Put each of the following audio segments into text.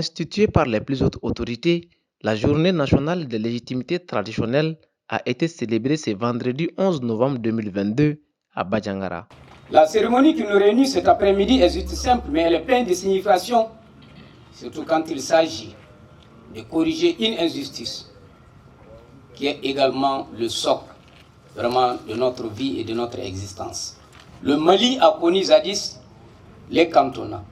Instituée par les plus hautes autorités, la Journée nationale de légitimité traditionnelle a été célébrée ce vendredi 11 novembre 2022 à Badjangara. La cérémonie qui nous réunit cet après-midi est juste simple, mais elle est pleine de signification, surtout quand il s'agit de corriger une injustice qui est également le socle vraiment de notre vie et de notre existence. Le Mali a connu jadis les cantonats.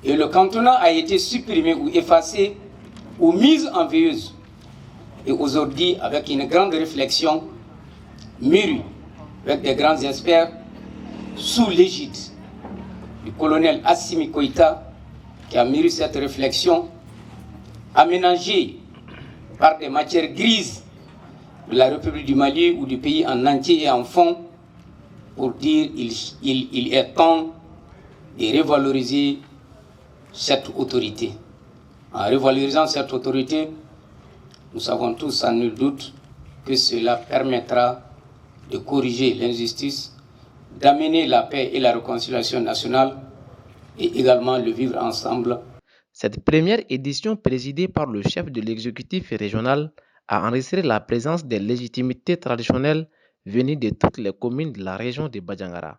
Et le cantonat a été supprimé ou effacé ou mis en veilleuse. Et aujourd'hui, avec une grande réflexion mûrie, avec des grands experts, sous l'égide du colonel Assimi Goïta, qui a mûri cette réflexion, aménagée par des matières grises de la République du Mali ou du pays en entier et en fond, pour dire qu'il est temps de revaloriser cette autorité. En revalorisant cette autorité, nous savons tous sans nul doute que cela permettra de corriger l'injustice, d'amener la paix et la réconciliation nationale et également le vivre ensemble. Cette première édition présidée par le chef de l'exécutif régional a enregistré la présence des légitimités traditionnelles venues de toutes les communes de la région de Badjangara.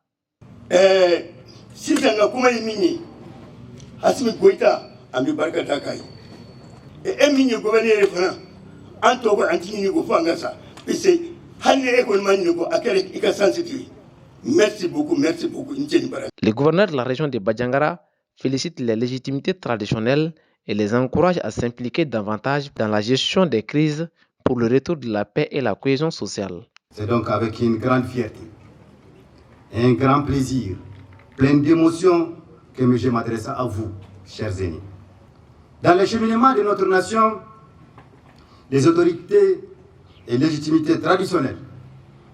Assimi Goïta ami barka takai e minni gouverneur fana anto ko antini ko fanga sa pise hanne e ko manni ko akere ika sensitive. Merci beaucoup Njeni Bara. Le gouverneur de la région de Badjangara félicite les légitimités traditionnelles et les encourage à s'impliquer davantage dans la gestion des crises pour le retour de la paix et la cohésion sociale. C'est donc avec une grande fierté et un grand plaisir, plein d'émotions, que je m'adresse à vous, chers aînés. Dans le cheminement de notre nation, les autorités et légitimités traditionnelles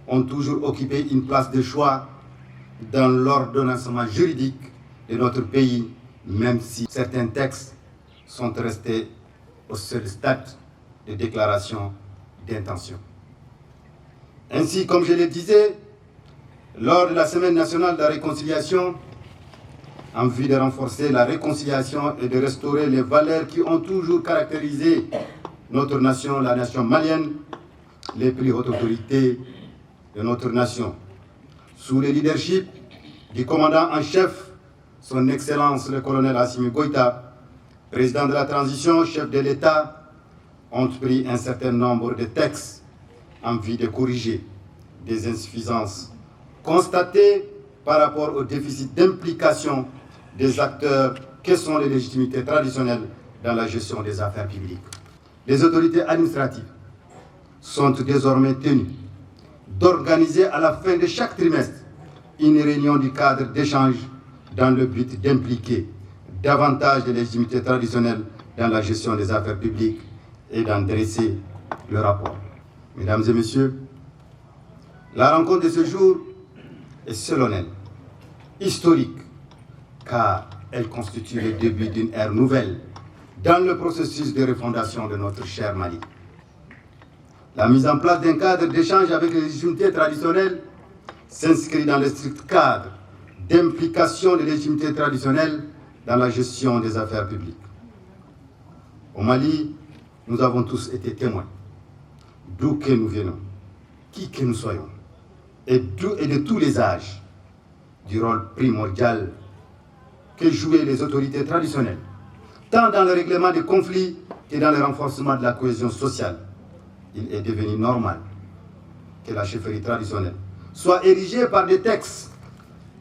ont toujours occupé une place de choix dans l'ordonnancement juridique de notre pays, même si certains textes sont restés au seul stade de déclaration d'intention. Ainsi, comme je le disais, lors de la Semaine nationale de la réconciliation, en vue de renforcer la réconciliation et de restaurer les valeurs qui ont toujours caractérisé notre nation, la nation malienne, les plus hautes autorités de notre nation, sous le leadership du commandant en chef, son Excellence le colonel Assimi Goïta, président de la transition, chef de l'État, ont pris un certain nombre de textes en vue de corriger des insuffisances constatées par rapport au déficit d'implication des acteurs que sont les légitimités traditionnelles dans la gestion des affaires publiques. Les autorités administratives sont désormais tenues d'organiser à la fin de chaque trimestre une réunion du cadre d'échange dans le but d'impliquer davantage les légitimités traditionnelles dans la gestion des affaires publiques et d'en dresser le rapport. Mesdames et messieurs, la rencontre de ce jour est solennelle, historique, car elle constitue le début d'une ère nouvelle dans le processus de refondation de notre cher Mali. La mise en place d'un cadre d'échange avec les légitimités traditionnelles s'inscrit dans le strict cadre d'implication des légitimités traditionnelles dans la gestion des affaires publiques. Au Mali, nous avons tous été témoins, d'où que nous venons, qui que nous soyons, et de tous les âges, du rôle primordial que jouaient les autorités traditionnelles, tant dans le règlement des conflits que dans le renforcement de la cohésion sociale. Il est devenu normal que la chefferie traditionnelle soit érigée par des textes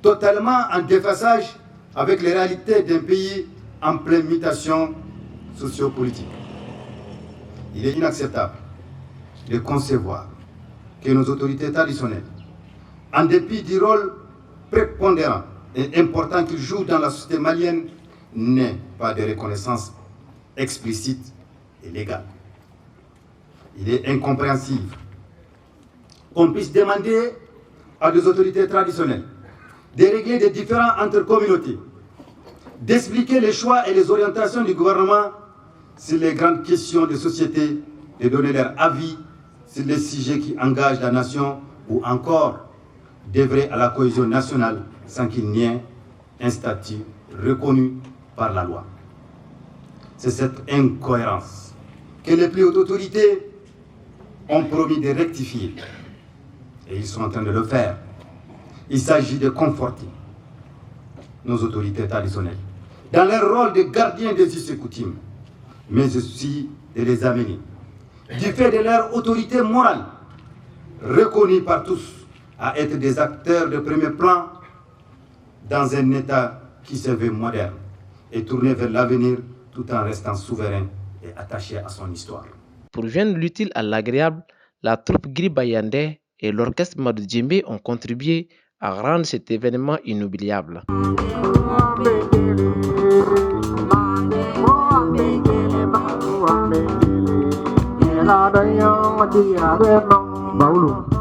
totalement en déphasage avec les réalités d'un pays en pleine mutation sociopolitique. Il est inacceptable de concevoir que nos autorités traditionnelles, en dépit du rôle prépondérant et important qu'ils jouent dans la société malienne, n'aient pas de reconnaissance explicite et légale. Il est incompréhensible qu'on puisse demander à des autorités traditionnelles de régler des différends entre communautés, d'expliquer les choix et les orientations du gouvernement sur les grandes questions de société, de donner leur avis sur les sujets qui engagent la nation ou encore d'œuvrer à la cohésion nationale sans qu'il n'y ait un statut reconnu par la loi. c'est cette incohérence que les plus hautes autorités ont promis de rectifier. Et ils sont en train de le faire. Il s'agit de conforter nos autorités traditionnelles dans leur rôle de gardiens des us et coutumes, mais aussi de les amener, du fait de leur autorité morale, reconnue par tous, à être des acteurs de premier plan dans un État qui se veut moderne et tourné vers l'avenir tout en restant souverain et attaché à son histoire. Pour joindre l'utile à l'agréable, la troupe Gribayandé et l'orchestre Madou Djembe ont contribué à rendre cet événement inoubliable. Baulu